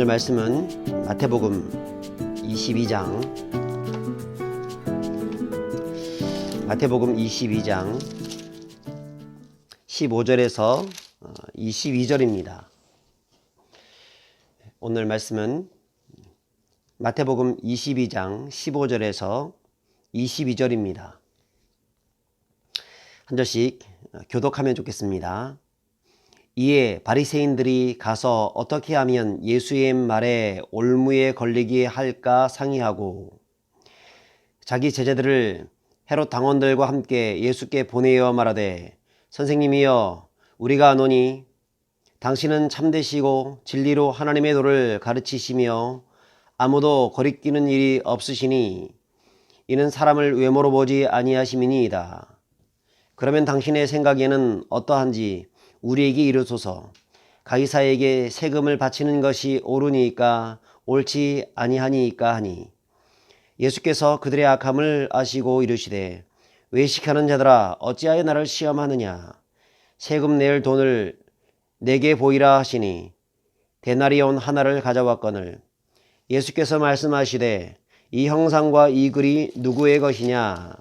오늘 말씀은 마태복음 22장 15절에서 22절입니다. 오늘 말씀은 마태복음 22장 15절에서 22절입니다. 한 절씩 교독하면 좋겠습니다. 이에 바리새인들이 가서 어떻게 하면 예수의 말에 올무에 걸리게 할까 상의하고 자기 제자들을 헤롯 당원들과 함께 예수께 보내어 말하되 선생님이여 우리가 아노니 당신은 참되시고 진리로 하나님의 도를 가르치시며 아무도 거리끼는 일이 없으시니 이는 사람을 외모로 보지 아니하심이니이다. 그러면 당신의 생각에는 어떠한지 우리에게 이르소서. 가이사에게 세금을 바치는 것이 옳으니까 옳지 아니하니까 하니 예수께서 그들의 악함을 아시고 이르시되 외식하는 자들아 어찌하여 나를 시험하느냐. 세금 낼 돈을 내게 보이라 하시니 데나리온 하나를 가져왔거늘 예수께서 말씀하시되 이 형상과 이 글이 누구의 것이냐.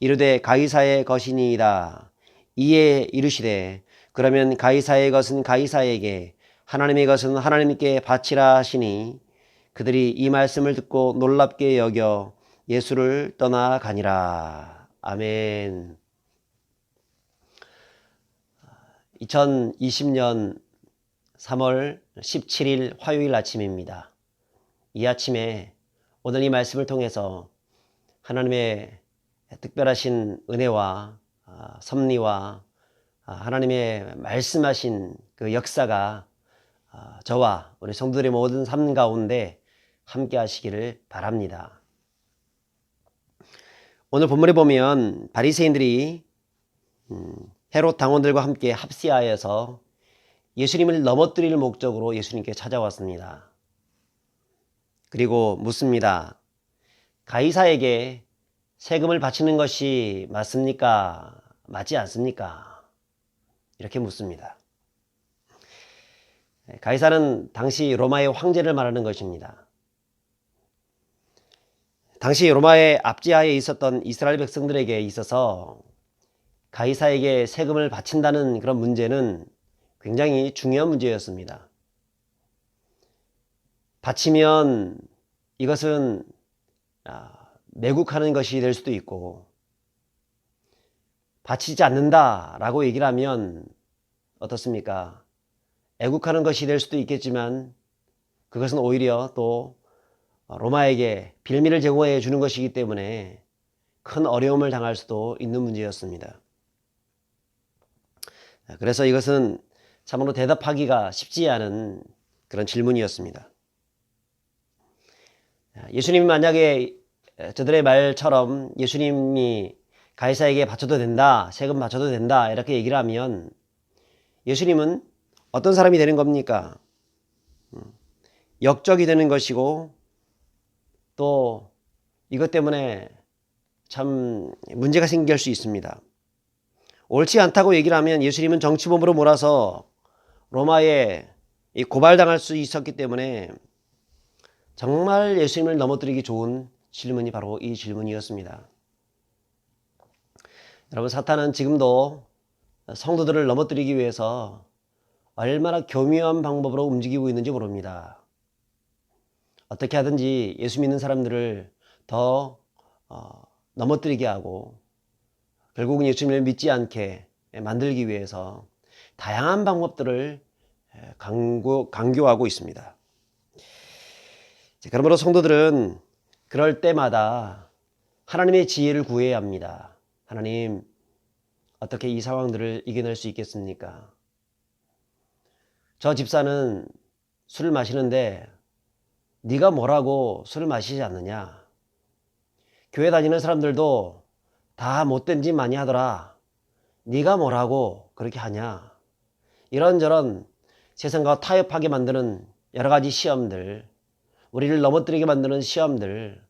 이르되 가이사의 것이니이다. 이에 이르시되 그러면 가이사의 것은 가이사에게 하나님의 것은 하나님께 바치라 하시니 그들이 이 말씀을 듣고 놀랍게 여겨 예수를 떠나가니라. 아멘. 2020년 3월 17일 화요일 아침입니다. 이 아침에 오늘 이 말씀을 통해서 하나님의 특별하신 은혜와 섭리와 하나님의 말씀하신 그 역사가 저와 우리 성도들의 모든 삶 가운데 함께 하시기를 바랍니다. 오늘 본문에 보면 바리새인들이 헤롯 당원들과 함께 합시하여서 예수님을 넘어뜨릴 목적으로 예수님께 찾아왔습니다. 그리고 묻습니다. 가이사에게 세금을 바치는 것이 맞습니까? 맞지 않습니까? 이렇게 묻습니다. 가이사는 당시 로마의 황제를 말하는 것입니다. 당시 로마의 압제하에 있었던 이스라엘 백성들에게 있어서 가이사에게 세금을 바친다는 그런 문제는 굉장히 중요한 문제였습니다. 바치면 이것은 매국하는 것이 될 수도 있고 바치지 않는다라고 얘기를 하면 어떻습니까? 애국하는 것이 될 수도 있겠지만 그것은 오히려 또 로마에게 빌미를 제공해 주는 것이기 때문에 큰 어려움을 당할 수도 있는 문제였습니다. 그래서 이것은 참으로 대답하기가 쉽지 않은 그런 질문이었습니다. 예수님이 만약에 저들의 말처럼 예수님이 가이사에게 바쳐도 된다, 세금 바쳐도 된다 이렇게 얘기를 하면 예수님은 어떤 사람이 되는 겁니까? 역적이 되는 것이고 또 이것 때문에 참 문제가 생길 수 있습니다. 옳지 않다고 얘기를 하면 예수님은 정치범으로 몰아서 로마에 고발당할 수 있었기 때문에 정말 예수님을 넘어뜨리기 좋은 질문이 바로 이 질문이었습니다. 여러분, 사탄은 지금도 성도들을 넘어뜨리기 위해서 얼마나 교묘한 방법으로 움직이고 있는지 모릅니다. 어떻게 하든지 예수 믿는 사람들을 더 넘어뜨리게 하고 결국은 예수님을 믿지 않게 만들기 위해서 다양한 방법들을 강교하고 있습니다. 그러므로 성도들은 그럴 때마다 하나님의 지혜를 구해야 합니다. 하나님, 어떻게 이 상황들을 이겨낼 수 있겠습니까? 저 집사는 술을 마시는데 네가 뭐라고 술을 마시지 않느냐? 교회 다니는 사람들도 다 못된 짓 많이 하더라. 네가 뭐라고 그렇게 하냐? 이런저런 세상과 타협하게 만드는 여러 가지 시험들, 우리를 넘어뜨리게 만드는 시험들,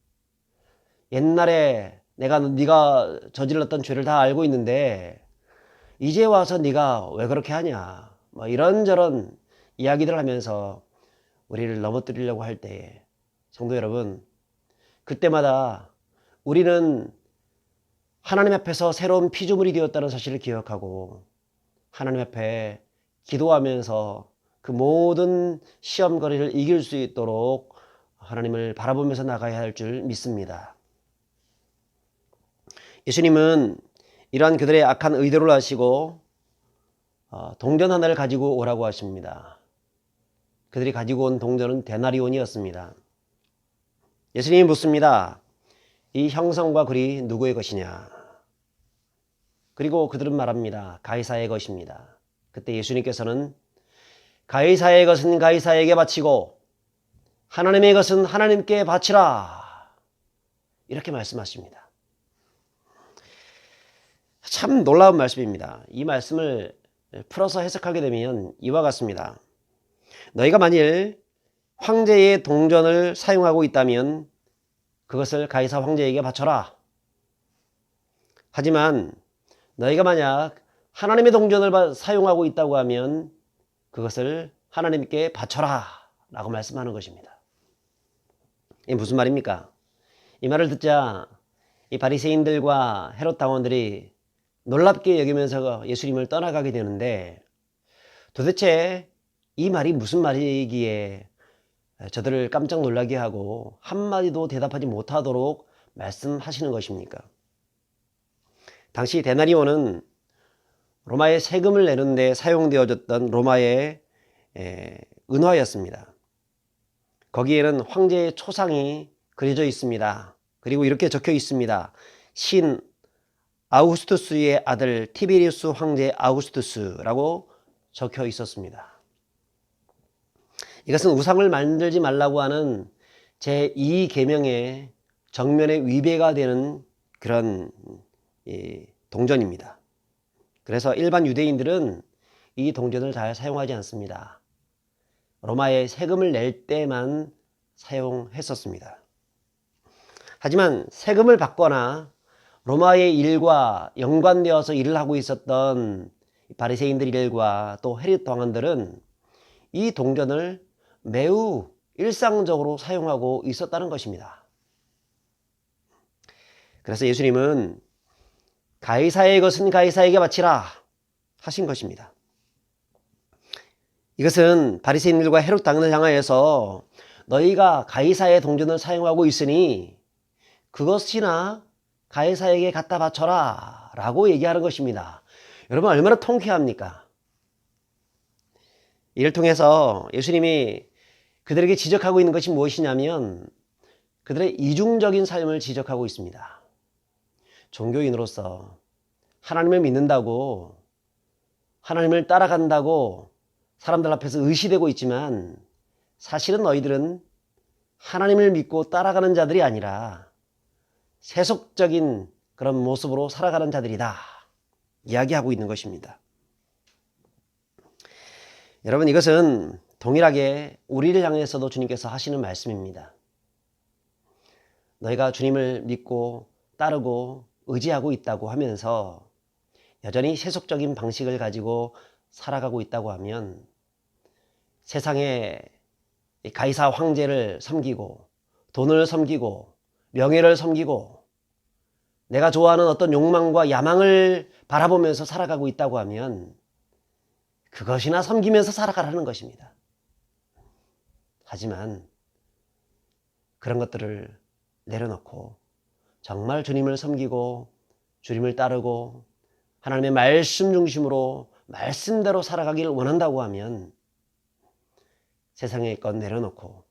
옛날에 네가 저질렀던 죄를 다 알고 있는데 이제 와서 네가 왜 그렇게 하냐, 뭐 이런저런 이야기들을 하면서 우리를 넘어뜨리려고 할 때에 성도 여러분, 그때마다 우리는 하나님 앞에서 새로운 피조물이 되었다는 사실을 기억하고 하나님 앞에 기도하면서 그 모든 시험거리를 이길 수 있도록 하나님을 바라보면서 나가야 할 줄 믿습니다. 예수님은 이러한 그들의 악한 의도를 아시고 동전 하나를 가지고 오라고 하십니다. 그들이 가지고 온 동전은 데나리온이었습니다. 예수님이 묻습니다. 이 형성과 글이 누구의 것이냐? 그리고 그들은 말합니다. 가이사의 것입니다. 그때 예수님께서는 가이사의 것은 가이사에게 바치고 하나님의 것은 하나님께 바치라. 이렇게 말씀하십니다. 참 놀라운 말씀입니다. 이 말씀을 풀어서 해석하게 되면 이와 같습니다. 너희가 만일 황제의 동전을 사용하고 있다면 그것을 가이사 황제에게 바쳐라. 하지만 너희가 만약 하나님의 동전을 사용하고 있다고 하면 그것을 하나님께 바쳐라 라고 말씀하는 것입니다. 이게 무슨 말입니까? 이 말을 듣자 이 바리새인들과 헤롯 당원들이 놀랍게 여기면서 예수님을 떠나가게 되는데 도대체 이 말이 무슨 말이기에 저들을 깜짝 놀라게 하고 한마디도 대답하지 못하도록 말씀하시는 것입니까? 당시 데나리온은 로마의 세금을 내는 데 사용되어졌던 로마의 은화였습니다. 거기에는 황제의 초상이 그려져 있습니다. 그리고 이렇게 적혀 있습니다. 신 아우구스투스의 아들 티베리우스 황제 아우구스투스라고 적혀 있었습니다. 이것은 우상을 만들지 말라고 하는 제2계명의 정면에 위배가 되는 그런 동전입니다. 그래서 일반 유대인들은 이 동전을 잘 사용하지 않습니다. 로마에 세금을 낼 때만 사용했었습니다. 하지만 세금을 받거나 로마의 일과 연관되어서 일을 하고 있었던 바리새인들 일과 또 헤롯 왕들은 이 동전을 매우 일상적으로 사용하고 있었다는 것입니다. 그래서 예수님은 가이사의 것은 가이사에게 바치라 하신 것입니다. 이것은 바리새인들과 헤롯 당을 향하여서 너희가 가이사의 동전을 사용하고 있으니 그것이나 가이사에게 갖다 바쳐라 라고 얘기하는 것입니다. 여러분 얼마나 통쾌합니까? 이를 통해서 예수님이 그들에게 지적하고 있는 것이 무엇이냐면 그들의 이중적인 삶을 지적하고 있습니다. 종교인으로서 하나님을 믿는다고 하나님을 따라간다고 사람들 앞에서 의시되고 있지만 사실은 너희들은 하나님을 믿고 따라가는 자들이 아니라 세속적인 그런 모습으로 살아가는 자들이다 이야기하고 있는 것입니다. 여러분 이것은 동일하게 우리를 향해서도 주님께서 하시는 말씀입니다. 너희가 주님을 믿고 따르고 의지하고 있다고 하면서 여전히 세속적인 방식을 가지고 살아가고 있다고 하면 세상에 가이사 황제를 섬기고 돈을 섬기고 명예를 섬기고 내가 좋아하는 어떤 욕망과 야망을 바라보면서 살아가고 있다고 하면 그것이나 섬기면서 살아가라는 것입니다. 하지만 그런 것들을 내려놓고 정말 주님을 섬기고 주님을 따르고 하나님의 말씀 중심으로 말씀대로 살아가기를 원한다고 하면 세상의 것 내려놓고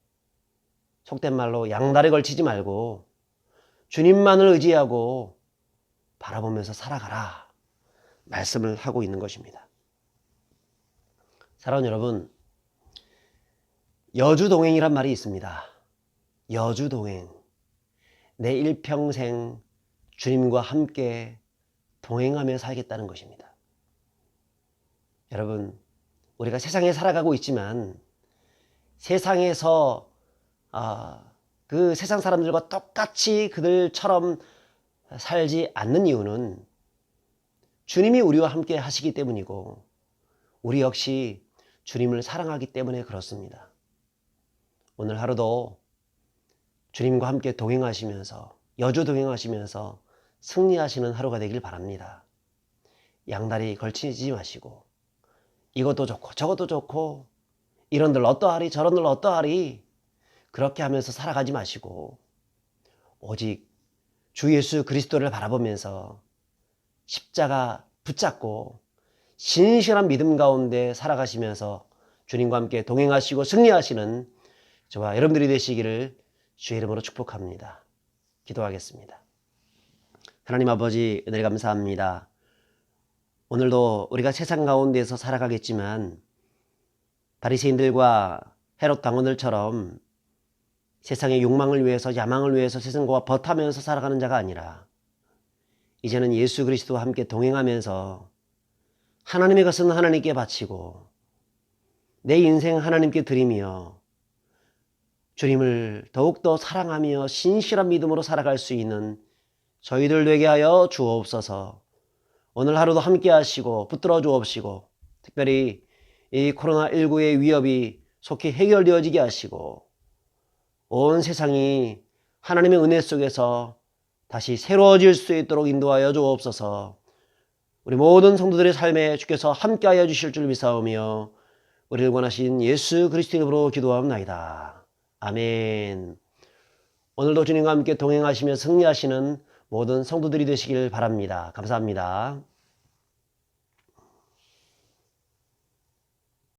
속된 말로 양다리 걸치지 말고 주님만을 의지하고 바라보면서 살아가라 말씀을 하고 있는 것입니다. 사랑하는 여러분, 여주동행이란 말이 있습니다. 여주동행. 내 일평생 주님과 함께 동행하며 살겠다는 것입니다. 여러분, 우리가 세상에 살아가고 있지만 세상에서 그 세상 사람들과 똑같이 그들처럼 살지 않는 이유는 주님이 우리와 함께 하시기 때문이고 우리 역시 주님을 사랑하기 때문에 그렇습니다. 오늘 하루도 주님과 함께 동행하시면서 여주 동행하시면서 승리하시는 하루가 되길 바랍니다. 양다리 걸치지 마시고 이것도 좋고 저것도 좋고 이런들 어떠하리 저런들 어떠하리 그렇게 하면서 살아가지 마시고 오직 주 예수 그리스도를 바라보면서 십자가 붙잡고 신실한 믿음 가운데 살아가시면서 주님과 함께 동행하시고 승리하시는 저와 여러분들이 되시기를 주의 이름으로 축복합니다. 기도하겠습니다. 하나님 아버지 은혜를 감사합니다. 오늘도 우리가 세상 가운데서 살아가겠지만 바리새인들과 헤롯 당원들처럼 세상의 욕망을 위해서 야망을 위해서 세상과 버타면서 살아가는 자가 아니라 이제는 예수 그리스도와 함께 동행하면서 하나님의 것은 하나님께 바치고 내 인생 하나님께 드리며 주님을 더욱더 사랑하며 신실한 믿음으로 살아갈 수 있는 저희들 되게 하여 주옵소서. 오늘 하루도 함께 하시고 붙들어 주옵시고 특별히 이 코로나19의 위협이 속히 해결되어지게 하시고 온 세상이 하나님의 은혜 속에서 다시 새로워질 수 있도록 인도하여 주옵소서. 우리 모든 성도들의 삶에 주께서 함께하여 주실 줄 믿사오며 우리를 원하신 예수 그리스도의 이름으로 기도하옵나이다. 아멘. 오늘도 주님과 함께 동행하시며 승리하시는 모든 성도들이 되시길 바랍니다. 감사합니다.